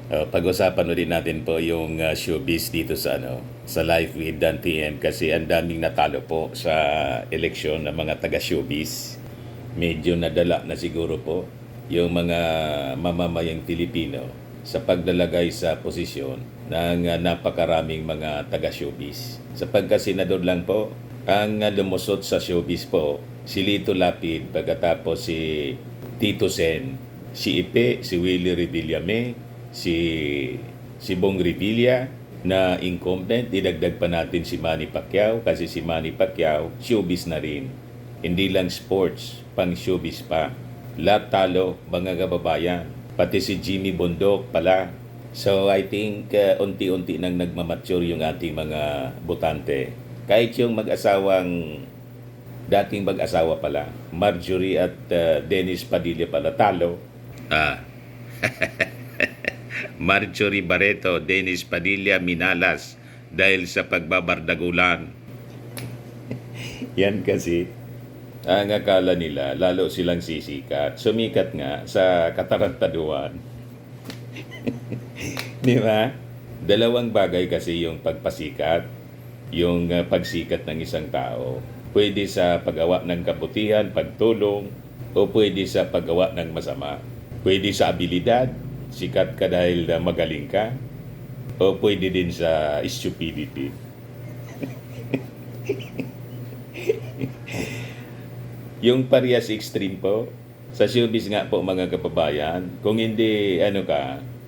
Pag-usapan ulit natin po yung showbiz dito sa sa Live with Dan TM kasi ang daming natalo po sa eleksyon ng mga taga-showbiz. Medyo nadala na siguro po yung mga mamamayang Pilipino sa paglalagay sa posisyon ng napakaraming mga taga-showbiz. Sa pagkasenador lang po, ang lumusot sa showbiz po, si Lito Lapid, pagkatapos si Tito Sen, si Ipe, si Willie Revillame, si Bong Revilla na incumbent, didagdag pa natin si Manny Pacquiao kasi si Manny Pacquiao showbiz na rin. Hindi lang sports, pang showbiz pa. Lahat talo, mga kababayan. Pati si Jimmy Bondok pala. So I think unti-unti nang nagmamature yung ating mga botante. Kahit yung dating mag-asawa pala, Marjorie at Dennis Padilla pala talo. Marjorie Barreto, Dennis Padilla, minalas dahil sa pagbabardagulan. Yan kasi, ang akala nila, lalo silang sisikat. Sumikat nga sa katarantaduan. Di ba? Dalawang bagay kasi yung pagpasikat, yung pagsikat ng isang tao. Pwede sa paggawa ng kabutihan, pagtulong, o pwede sa paggawa ng masama. Pwede sa abilidad, sikat ka dahil magaling ka, o pwede din sa stupidity. Yung parehas extreme po, sa showbiz nga po mga kababayan, kung hindi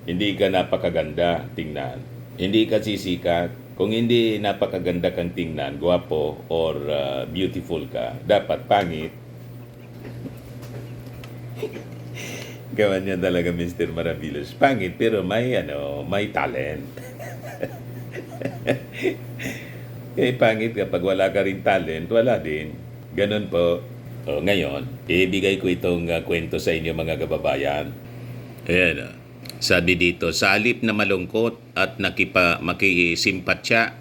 hindi ka napakaganda tingnan, hindi ka sisikat, kung hindi napakaganda kang tingnan, guwapo or beautiful ka, dapat pangit. Gawan niya talaga Mr. Maravillos. Pangit pero may talent. Eh pangit kapag wala ka rin talent, wala din. Ganun po. Ngayon, ibigay ko itong kwento sa inyo mga kababayan. Ayan. Sabi dito, sa halip na malungkot at makisimpatya,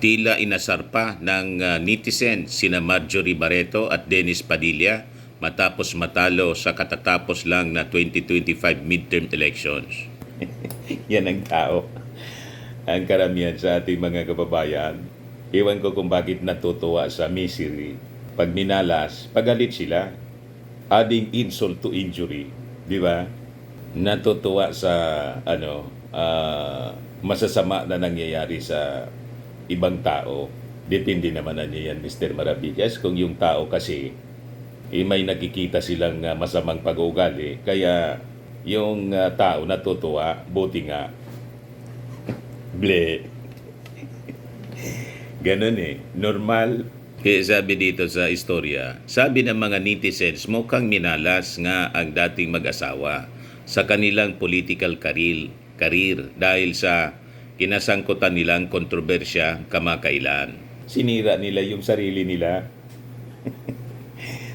tila inasar pa ng netizen sina Marjorie Barreto at Dennis Padilla matapos matalo sa katatapos lang na 2025 midterm elections. Yan ang tao. Ang karamihan sa ating mga kababayan. Iwan ko kung bakit natutuwa sa misery. Pag minalas, pagalit sila. Adding insult to injury. Di ba? Natutuwa sa masasama na nangyayari sa ibang tao. Depende naman na niya yan, Mr. Maravillas. Kung yung tao kasi may nakikita silang masamang pag-uugali, kaya yung tao natutuwa, buti nga. Ble. Ganun normal. Kaya sabi dito sa istorya, sabi ng mga netizens, mukhang minalas nga ang dating mag-asawa sa kanilang political career dahil sa kinasangkutan nilang kontrobersya kamakailan. Sinira nila yung sarili nila.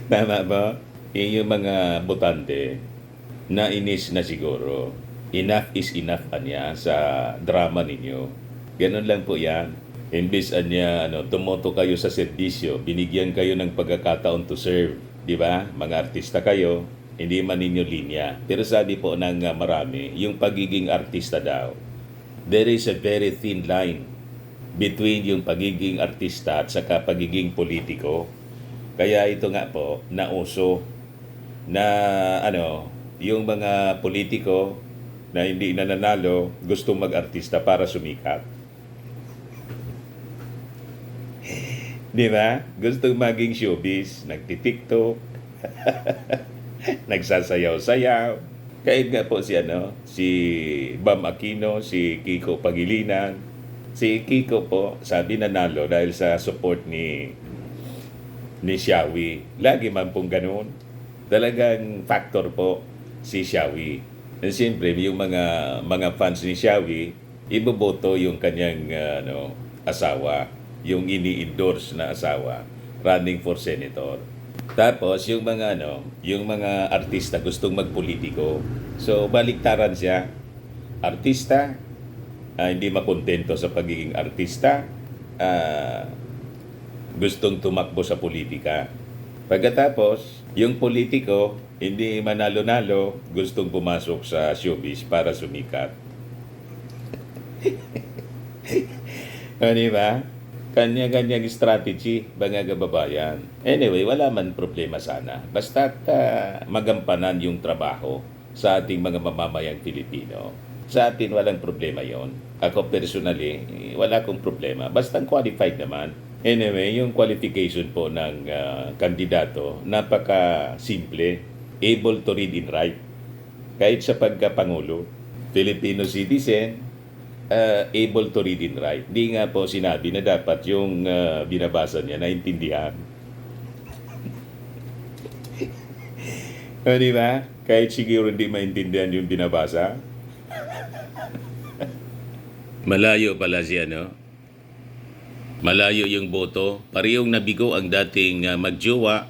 Tama ba? Yung mga botante, nainis na siguro. Enough is enough anya sa drama ninyo. Ganun lang po yan. Imbis tumoto kayo sa serbisyo, binigyan kayo ng pagkakataon to serve. Di ba? Mga artista kayo, hindi man ninyo linya. Pero sabi po ng marami, yung pagiging artista daw, there is a very thin line between yung pagiging artista at saka pagiging politiko. Kaya ito nga po, nauso na yung mga politiko na hindi nananalo, gusto mag-artista para sumikat. Di ba? Gusto maging showbiz, nagti-TikTok, nagsasayaw-sayaw. Kahit nga po si Bam Aquino, si Kiko Pangilinan. Si Kiko po, sabi nanalo dahil sa support ni Xiaowi. Lagi man pong ganun. Talagang factor po si Xiaowi. And siyempre, yung mga fans ni Xiaowi, iboboto yung kanyang asawa, yung ini-endorse na asawa, running for senator. Tapos yung mga artista gustong magpolitiko. So baliktaran siya. Artista, hindi makontento sa pagiging artista, gustong tumakbo sa politika. Pagkatapos, yung politiko, hindi manalo-nalo, gustong pumasok sa showbiz para sumikat. O, di ba? Kanya-kanyang strategy, mga kababayan. Anyway, wala man problema sana. Basta't magampanan yung trabaho sa ating mga mamamayang Pilipino. Sa atin, walang problema yon. Ako personally, wala akong problema. Basta qualified naman. Anyway, yung qualification po ng kandidato, napaka-simple. Able to read and write. Kahit sa pagkapangulo, Filipino citizen, able to read and write. Di nga po sinabi na dapat yung binabasa niya naintindihan. O, di ba? Kahit siguro hindi maintindihan yung binabasa. Malayo pala siya, no? Malayo yung boto. Parehong nabigo ang dating magjowa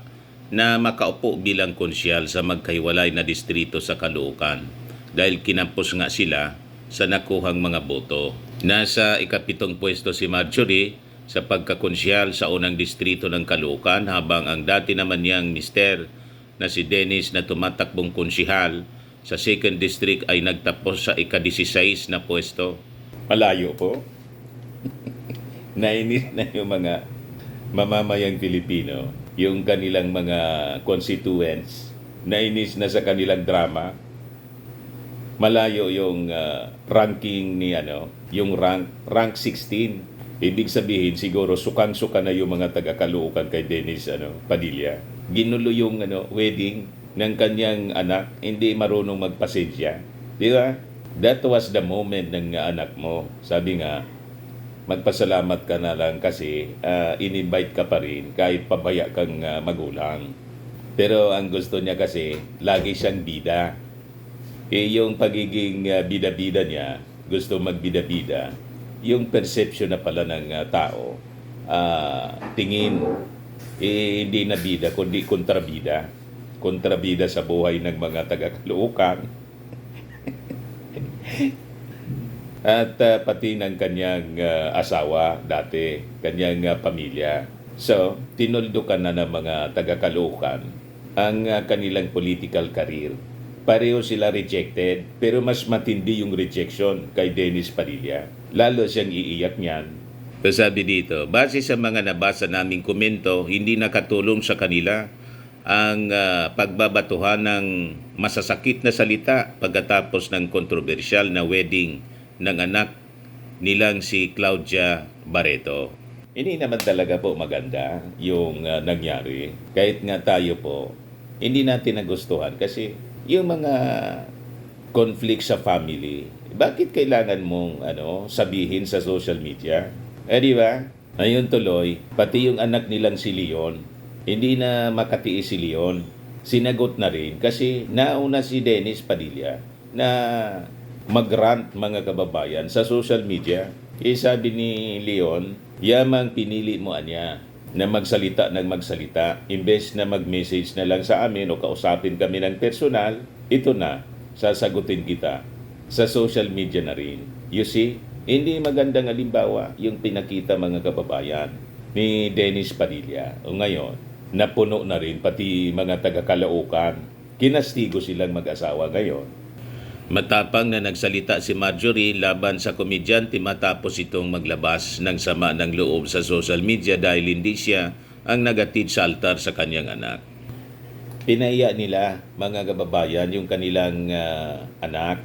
na makaupo bilang konsyal sa magkahiwalay na distrito sa Caloocan dahil kinampos nga sila sa nakuhang mga boto. Nasa ikapitong pwesto si Marjorie sa pagkakonsyal sa unang distrito ng Caloocan habang ang dati naman niyang mister na si Dennis na tumatakbong konsyahal sa second district ay nagtapos sa ika-16 na pwesto. Malayo po. Nainis na yung mga mamamayang Pilipino, yung kanilang mga constituents, nainis na sa kanilang drama. Malayo yung ranking ni yung rank 16. Ibig sabihin siguro sukang-suka na yung mga taga-Caloocan kay Dennis Padilla. Ginulo yung wedding ng kanyang anak, hindi marunong magpasensya. Di ba? That was the moment ng anak mo. Sabi nga, magpasalamat ka na lang kasi in-invite ka pa rin kahit pabaya kang magulang. Pero ang gusto niya kasi, lagi siyang bida. Yung pagiging bida-bida niya, gusto magbida-bida, yung perception na pala ng tao, tingin, hindi na bida, kundi kontrabida. Kontrabida sa buhay ng mga taga-Caloocan. At pati ng kanyang asawa dati, kanyang pamilya. So, tinuldukan na ng mga taga-Caloocan ang kanilang political career. Pareho sila rejected, pero mas matindi yung rejection kay Dennis Padilla. Lalo siyang iiyak niyan. So sabi dito, base sa mga nabasa naming komento, hindi nakatulong sa kanila ang pagbabatuhan ng masasakit na salita pagkatapos ng kontrobersyal na wedding ng anak nilang si Claudia Barreto. Hindi naman talaga po maganda yung nangyari. Kahit nga tayo po, hindi natin nagustuhan kasi yung mga conflict sa family, bakit kailangan mong sabihin sa social media? Di ba? Ayun tuloy, pati yung anak nilang si Leon, hindi na makatiis si Leon. Sinagot na rin kasi nauna si Dennis Padilla na mag-rant mga kababayan sa social media. Sabi ni Leon, yamang pinili mo anya na magsalita ng magsalita, imbes na mag-message na lang sa amin o kausapin kami ng personal, ito na, sasagutin kita sa social media na rin. You see, hindi magandang halimbawa yung pinakita mga kababayan ni Dennis Padilla. O ngayon, napuno na rin pati mga taga-Caloocan. Kinastigo silang mag-asawa ngayon. Matapang na nagsalita si Marjorie laban sa komedyante matapos itong maglabas ng sama ng loob sa social media dahil hindi siya ang nagatid sa altar sa kanyang anak. Pinaiya nila, mga kababayan, yung kanilang anak.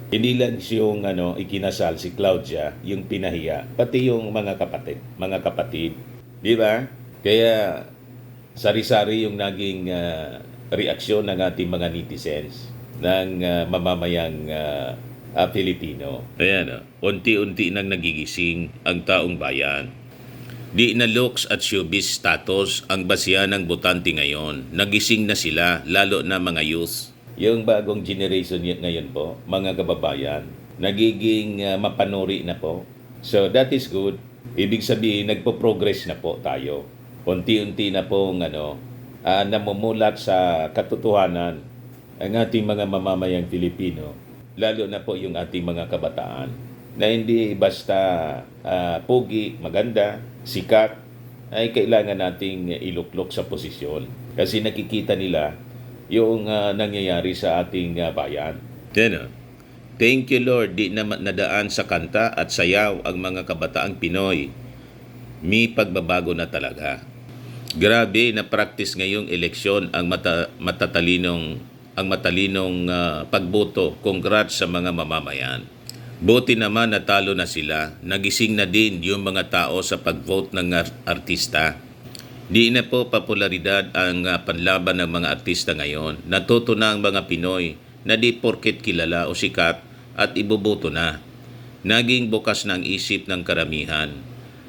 Hindi lang siyang ikinasal si Claudia, yung pinahiya, pati yung mga kapatid. Di ba? Kaya sari-sari yung naging reaksyon ng ating mga netizens ng mamamayang Pilipino. Ayan, unti-unti nang nagigising ang taong bayan. Di na looks at showbiz status ang basihan ng botante ngayon. Nagising na sila, lalo na mga youth. Yung bagong generation ngayon po, mga kababayan, nagiging mapanuri na po. So that is good. Ibig sabihin, nagpo-progress na po tayo. Unti-unti na pong namumulat sa katotohanan ang ating mga mamamayang Pilipino, lalo na po yung ating mga kabataan, na hindi basta pogi, maganda, sikat, ay kailangan nating iluklok sa posisyon. Kasi nakikita nila yung nangyayari sa ating bayan. Thank you Lord, di na nadaan sa kanta at sayaw ang mga kabataang Pinoy. May pagbabago na talaga. Grabe na practice ngayong eleksyon ang matalinong pagboto. Congrats sa mga mamamayan. Buti naman natalo na sila. Nagising na din yung mga tao sa pagvote ng artista. Di na po popularidad ang panlaban ng mga artista ngayon. Natuto na ang mga Pinoy na di porket kilala o sikat at iboboto na. Naging bukas na ang isip ng karamihan.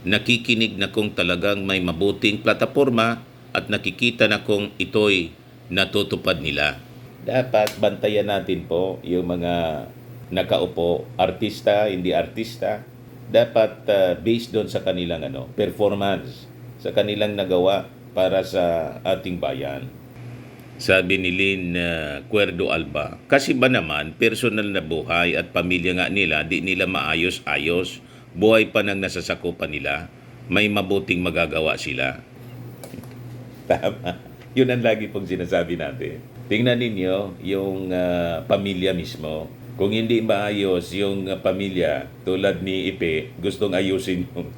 Nakikinig na kung talagang may mabuting plataporma at nakikita na kung ito'y natutupad nila. Dapat bantayan natin po yung mga nakaupo, artista, hindi artista. Dapat based doon sa kanilang performance, sa kanilang nagawa para sa ating bayan. Sabi ni Lynn Cuerdo Alba, kasi ba naman personal na buhay at pamilya nga nila di nila maayos-ayos, buhay pa ng nasasakupan nila, may mabuting magagawa sila. Tama. Yun ang lagi pong sinasabi natin. Tingnan ninyo yung pamilya mismo. Kung hindi maayos yung pamilya, tulad ni Ipe, gustong ayusin yung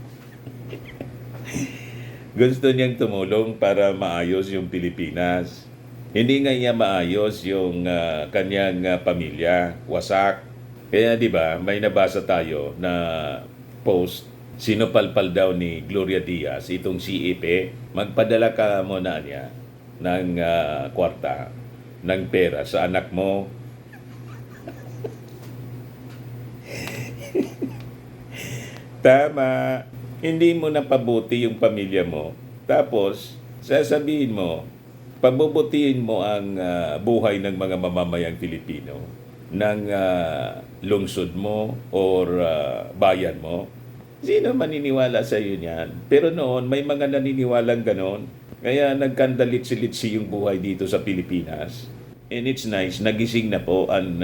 gusto niyang tumulong para maayos yung Pilipinas. Hindi nga niya maayos yung kanyang pamilya, wasak. Kaya 'di ba, may nabasa tayo na post, sinupalpal daw ni Gloria Diaz itong si Ipe, magpadala ka muna niya ng kwarta, ng pera sa anak mo. Tama. Hindi mo napabuti yung pamilya mo. Tapos, sasabihin mo, pabubutihin mo ang buhay ng mga mamamayang Pilipino, ng lungsod mo or bayan mo. Sino maniniwala sa iyo niyan? Pero noon, may mga naniniwalang ganon. Kaya nagkandalit-silitsi yung buhay dito sa Pilipinas. And it's nice, nagising na po ang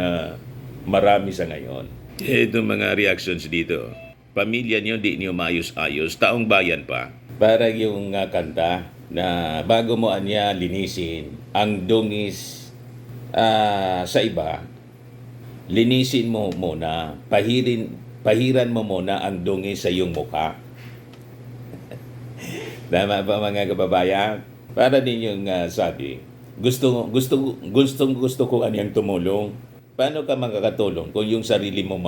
marami sa ngayon. Ito mga reactions dito. Pamilya niyo di niyo maayos-ayos, taong bayan pa. Para yung kanta na bago mo anya linisin ang dungis sa iba, linisin mo muna, pahiran mo muna ang dungis sa iyong mukha. Tama ba mga kababayan? Para din yung sabi, gusto ko anyang tumulong. Paano ka makakatulong kung yung sarili mo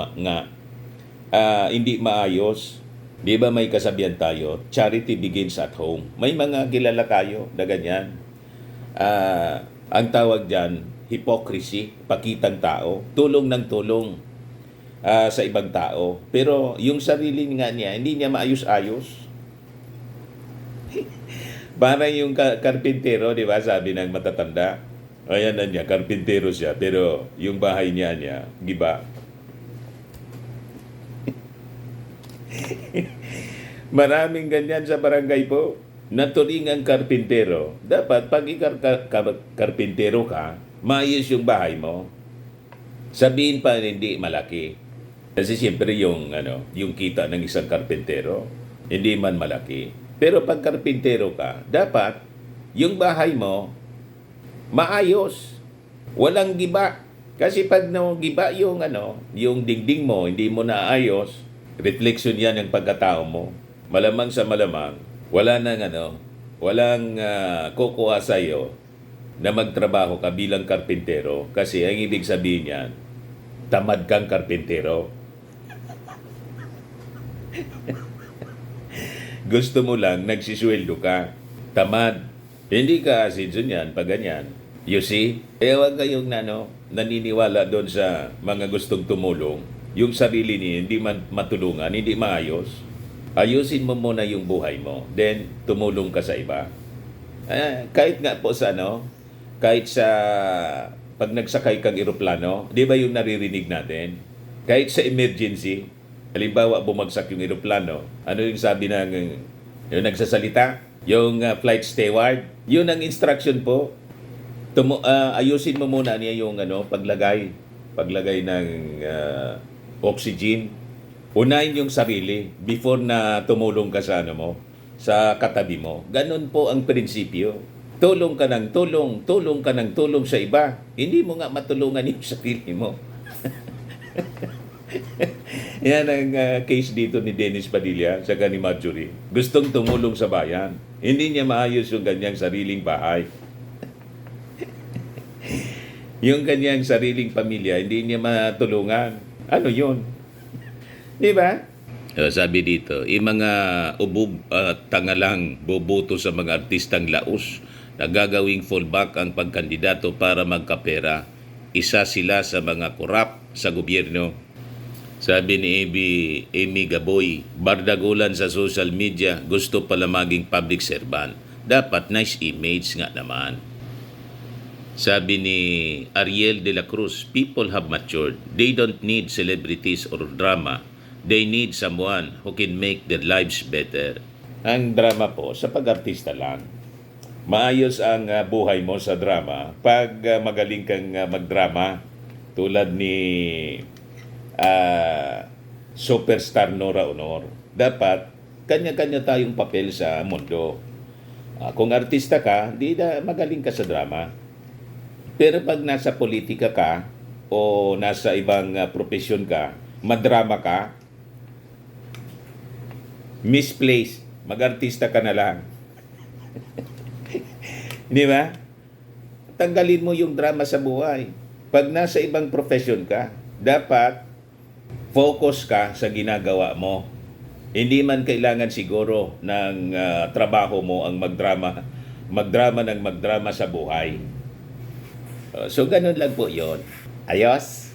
hindi maayos? Di ba may kasabihan tayo, charity begins at home. May mga kilala tayo na ganyan. Ang tawag dyan, hypocrisy, pakitang tao, tulong ng tulong sa ibang tao. Pero yung sarili nga niya, hindi niya maayos-ayos. Parang yung karpintero, di ba, sabi ng matatanda, ayan na niya, karpintero siya, pero yung bahay niya, giba. Maraming ganyan sa barangay po. Naturingang karpintero. Dapat pag karpintero ka, maayos yung bahay mo. Sabihin pa hindi malaki. Kasi siyempre yung kita ng isang karpintero, hindi man malaki. Pero pag karpintero ka, dapat yung bahay mo maayos. Walang giba. Kasi pag giba yung yung dingding mo, hindi mo naayos, reflection yan ng pagkatao mo. Malamang sa malamang, walang kukuha sa iyo na magtrabaho ka bilang karpintero kasi ang ibig sabihin niyan, tamad kang karpintero. Gusto mo lang, nagsisweldo ka. Tamad. Hindi ka asidso niyan pag ganyan. You see? Huwag kayong naniniwala doon sa mga gustong tumulong. Yung sarili niya, hindi man matulungan, hindi maayos. Ayusin mo muna yung buhay mo. Then, tumulong ka sa iba. Kahit nga po sa kahit sa pag nagsakay kang eroplano, di ba yung naririnig natin? Kahit sa emergency, halimbawa bumagsak yung eroplano, ano yung sabi ng yung nagsasalita? Yung flight steward, yun ang instruction po. Ayusin mo muna niya yung paglagay ng oxygen. Unahin yung sarili before na tumulong ka sa sa katabi mo. Ganon po ang prinsipyo. Tulong ka ng tulong sa iba. Hindi mo nga matulungan yung sarili mo. Yan ang case dito ni Dennis Padilla sa ni Marjorie. Gustong tumulong sa bayan. Hindi niya maayos yung kanyang sariling bahay. Yung kanyang sariling pamilya, hindi niya matulungan. Ano yun? Di ba? Sabi dito, yung mga ubog at tangalang boboto sa mga artistang laos na gagawing fallback ang pagkandidato para magkapera. Isa sila sa mga korap sa gobyerno. Sabi ni Amy Gaboy, bardagulan sa social media, gusto pala maging public servant. Dapat nice image nga naman. Sabi ni Ariel de la Cruz, people have matured. They don't need celebrities or drama. They need someone who can make their lives better. Ang drama po, sa pag-artista lang. Maayos ang buhay mo sa drama pag magaling kang magdrama. Tulad ni superstar Nora Honor. Dapat, kanya-kanya tayong papel sa mundo. Kung artista ka, di na magaling ka sa drama. Pero pag nasa politika ka o nasa ibang profesyon ka, madrama ka, misplaced, mag-artista ka na lang. Di ba? Tanggalin mo yung drama sa buhay. Pag nasa ibang profesyon ka, dapat focus ka sa ginagawa mo. Hindi man kailangan siguro ng trabaho mo ang magdrama ng magdrama sa buhay. So, ganun lang po yon. Ayos?